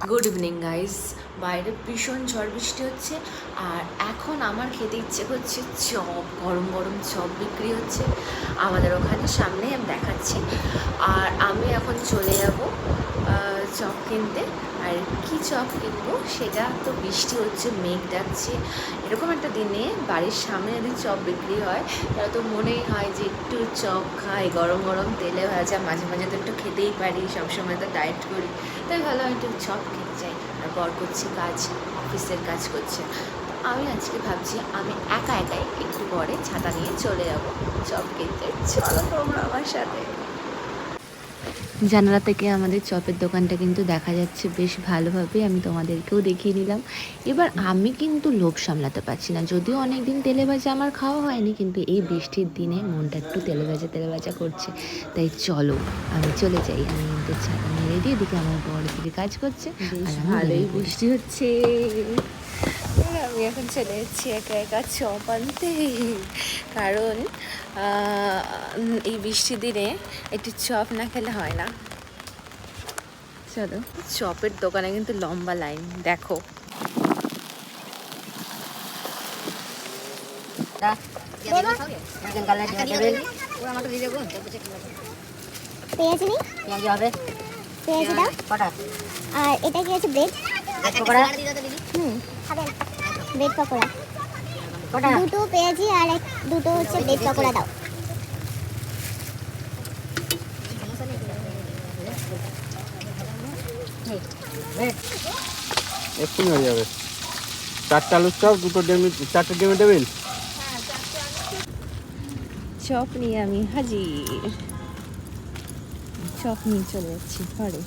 Good evening guys. বাইরে ভীষণ ঝড় বৃষ্টি হচ্ছে আর এখন আমার খেতে ইচ্ছে করছে চপ। গরম গরম চপ বিক্রি হচ্ছে আমাদের ওখানে, সামনে আমি দেখাচ্ছি। আর আমি এখন চলে যাব চপ কিনতে। আর কি চপ কিনবো সেটা তো, বৃষ্টি হচ্ছে, মেঘ ডাকছে, এরকম একটা দিনে বাড়ির সামনে যদি চপ বিক্রি হয় তাহলে তো মনেই হয় যে একটু চপ খাই, গরম গরম তেলে ভাজা। মাঝে মাঝে তো একটু খেতেই পারি, সবসময় তো ডায়েট করি, তাই ভালো একটু চপ খেতে চাই। আর বর করছে কাজ, অফিসের কাজ করছে। আমি আজকে ভাবছি আমি একা একাই একটু পরে ছাতা নিয়ে চলে যাব চপ কিনতে। চলো তোমরা আমার সাথে। জানালা থেকে আমাদের চপের দোকানটা কিন্তু দেখা যাচ্ছে বেশ ভালোভাবে, আমি তোমাদেরকেও দেখিয়ে নিলাম। এবার আমি কিন্তু লোভ সামলাতে পারছি না, যদিও অনেক দিন তেলে ভাজা আমার খাওয়া হয়নি, কিন্তু এই বৃষ্টির দিনে মনটা একটু তেলে ভাজা করছে। তাই চলো আমি চলে যাই। আমি কিন্তু ছাতা নিয়ে রেডি, এদিকে আমার বড় দিকে কাজ করছে, আর ভালোই বৃষ্টি হচ্ছে। আমি এখন চলে যাচ্ছি একা একা চপ আনতে, কারণ এই বৃষ্টির দিনে একটু চপ না খেলে হয় না। চলো, চপের দোকানে কিন্তু লম্বা লাইন দেখো। পেঁয়াজি নেই, পেঁয়াজি হবে, পেঁয়াজি দাও কটা। আর এটা কি আছে? ব্রেড পকোড়া। খাবেন ব্রেড পকোড়া কটা? দুটো পেঁয়াজি আর দুটো হচ্ছে ব্রেড পকোড়া দাও। এক্ষুনি হয়ে যাবে। চারটে আলুর চপ, চারটে ডিমের টেবিল। চপ নিয়ে আমি হাজির, চপ নিয়ে চলে যাচ্ছি ঘরে।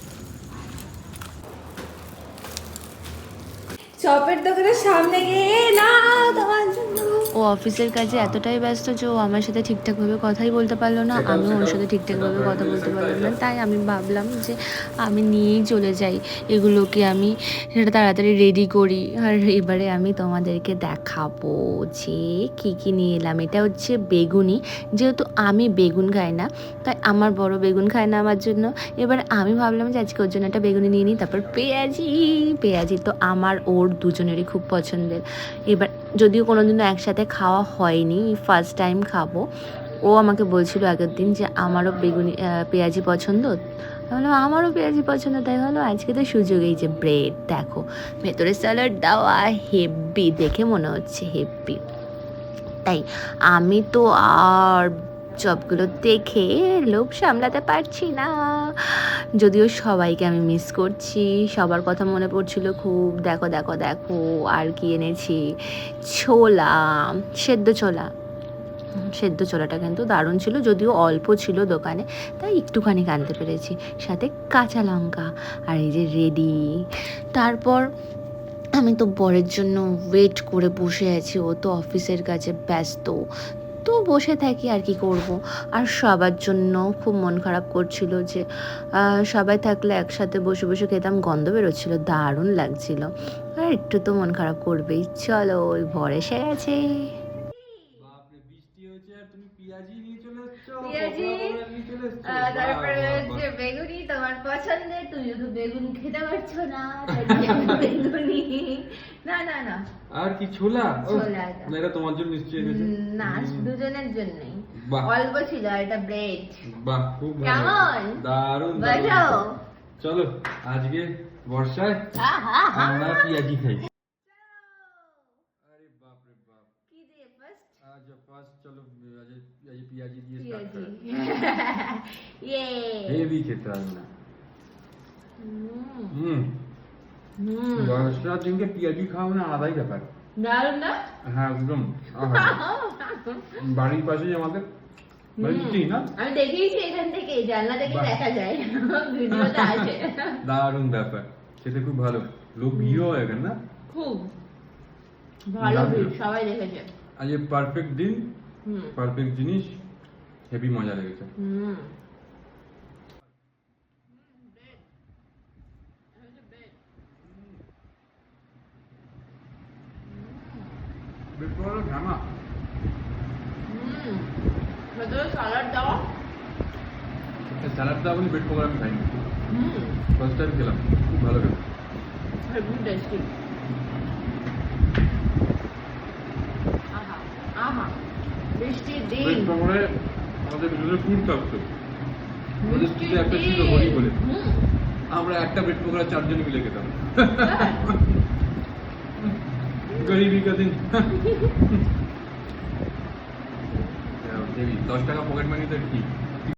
চপের দোকানের সামনে গিয়ে না তোমার জন্য। ও অফিসের কাজে এতটাই ব্যস্ত যে ও আমার সাথে ঠিকঠাকভাবে কথাই বলতে পারলো না, আমিও ওর সাথে ঠিকঠাকভাবে কথা বলতে পারলাম না। তাই আমি ভাবলাম যে আমি নিয়েই চলে যাই এগুলোকে, আমি সেটা তাড়াতাড়ি রেডি করি। আর এবারে আমি তোমাদেরকে দেখাবো যে কী কী নিয়ে এলাম। এটা হচ্ছে বেগুনি, যেহেতু আমি বেগুন খাই না, তাই আমার বড় বেগুন খায় না আমার জন্য। এবার আমি ভাবলাম যে আজকে ওর জন্য একটা বেগুনি নিয়ে নিই। তারপর পেঁয়াজি তো আমার ওর দুজনেরই খুব পছন্দের। এবার যদিও কোনোদিনও একসাথে খাওয়া হয়নি, ফার্স্ট টাইম খাবো। ও আমাকে বলছিল আগের দিন যে আমারও পেঁয়াজি পছন্দ। বললাম আমারও পেঁয়াজি পছন্দ, তাই হলো আজকে তো সুযোগ। এই যে ব্রেড দেখো, ভেতরে স্যালাড দেওয়া, হেভি দেখে মনে হচ্ছে হেভি। তাই আমি তো আর চপগুলো দেখে লোভ সামলাতে পারছি না, যদিও সবাইকে আমি মিস করছি, সবার কথা মনে পড়ছিল খুব। দেখো দেখো দেখো আর কি এনেছি, ছোলা, সেদ্ধ ছোলাটা কিন্তু দারুণ ছিল, যদিও অল্প ছিল দোকানে, তাই একটুখানি আনতে পেরেছি, সাথে কাঁচা লঙ্কা। আর এই যে রেডি। তারপর আমি তো বরের জন্য ওয়েট করে বসে আছি, ও তো অফিসের কাছে ব্যস্ত, তো বসে থাকি আর কি করব। আর সবার জন্য খুব মন খারাপ করছিল যে সবাই থাকলে একসাথে বসে বসে খেতাম, গন্ধ বেরোচ্ছিল, দারুণ লাগছিল। আর একটু তো মন খারাপ করবেই। চলো, ওই বর এসে গেছে। বাপরে, বৃষ্টি হয়েছে আর তুমি পেঁয়াজি নিয়ে চলে এসেছো, পেঁয়াজি, পকোড়া নিয়ে চলে এসেছো। তারপরে হচ্ছে বেগুনি, তোমার পছন্দের, তুমি তো বেগুন খেতে পারছো না, তাই বেগুনি। না না না, আর কি ছোলা? ছোলা না, এটা তোমার জন্য নিশ্চয়ই এনেছে। না, দুজনের জন্যই। বাহ। অল্প ছিল, এটা ব্রেড। বাহ, খুব ভালো, কেমন? দারুণ বলো। চলো আজকে বর্ষায় আমরা পেঁয়াজি খাই। আরে বাপ রে বাপ, কি দিয়ে ফার্স্ট? আজ ফার্স্ট চলো আজ পেঁয়াজি দিয়ে স্টার্ট পেঁয়াজি। করি। ইয়ে। হেভি খেতে হবে না। হুম। বর্ষার দিনকে পেঁয়াজি খাওয়া মানে আলাদাই ব্যাপার। দারুণ না? হ্যাঁ একদম। বাড়ির পাশে আমাদের বাড়ি না, আমি দেখিয়েছি এখান থেকে, জানলা থেকে দেখা যায়, ভিডিওতে আছে। দারুণ ব্যাপার, খেতে খুব ভালো। লোক ভিড়ও হয় এখানে না, খুব ভালো ভিড়, সবাই দেখেছে। আজ পারফেক্ট দিন, পারফেক্ট জিনিস, হেভি মজা লেগেছে। স্যালাড দেওয়া, স্যালাড দেওয়া বলি, বেড পকোড়া আমি খাইনি, ফার্স্ট টাইম খেলাম, খুব ভালো খেলাম। Heavy tasty. আহা আহা, বৃষ্টির দিন, ব্রেড পকোড়ায় আমাদের ভিতরে ফুড থাকতো। আমাদের বৃষ্টির স্কুলে একটা ছিল দিন। হরি বলে, হুম, আমরা একটা ব্রেড পকোড়া 4 জন মিলে খেতাম। গরিবি কা দিন। 10 টাকা পকেট মানি তো ঠিক।